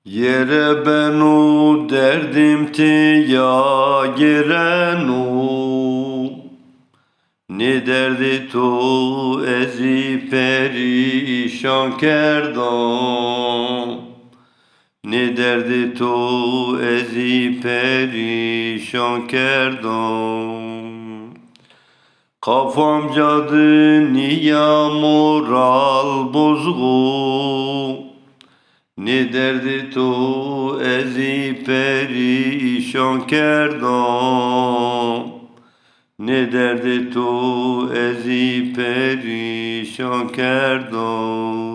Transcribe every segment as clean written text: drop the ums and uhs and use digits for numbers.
Yere ben o derdim ti ya giren o. Ne derdi to ezi perişan kerdan. Ne derdi to ezi perişan kerdan. Kafam cadı niye moral bozgu. Ne derdi to ezi perişan kerdan. Ne derdi to ezi perişan kerdan.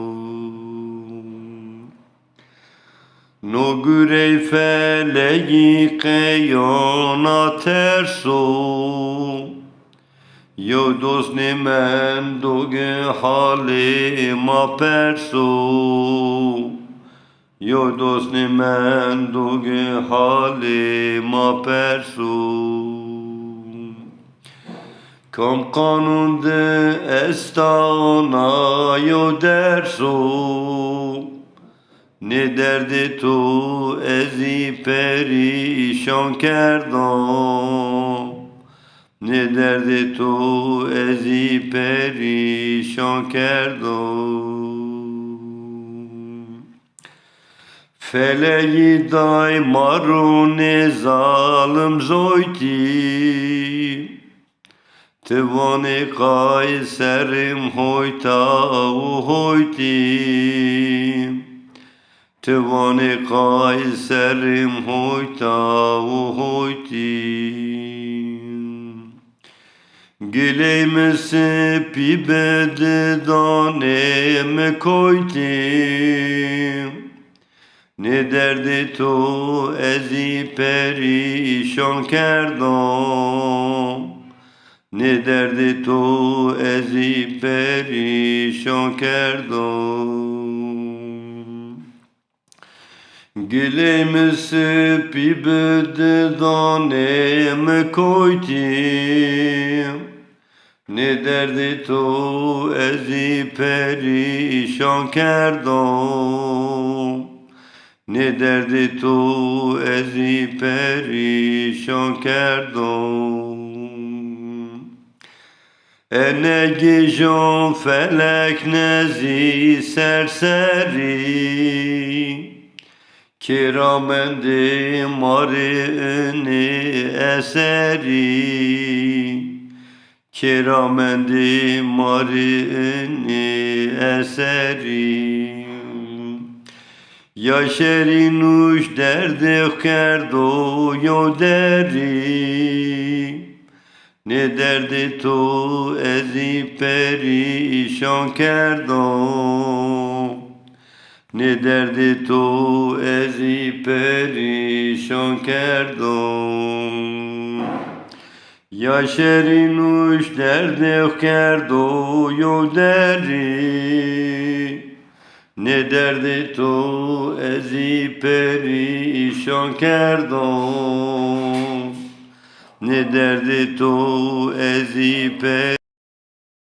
No gürey feleği keyana terso. Yo dost ne men doge halima perso. Yo dost ne men doge halima perso. Kam kanun de estana yo derso. Ne derdi to ezi perişan kerdan. Ne derdi to ezi perişan kerdan. Feleği daymarun zalim zoyti. Tivani kayserim hoyta hoyti. Tivani kayserim hoyta hoyti. Gileymesi pibede daneme koytim. Ne derdi to ezi perişan kerdan. Ne derdi to ezi perişan kerdan. Gileymesi pibede daneme koytim. Ne derdi to ezi perişan kerdan. Ne derdi to ezi perişan kerdan. Ene gijon felek nezi serseri. Kiramendi marini eseri. Kiramendi marini eseri. Yaşerin uş derdi kerdo yo deri. Ne derdi to ezi perişan kerdan. Ne derdi to ezi perişan kerdan. Yaşerin uş derdi kerdo yo deri. Ne derdi to ezi perişan kerdan. Ne derdi to ezi perişan.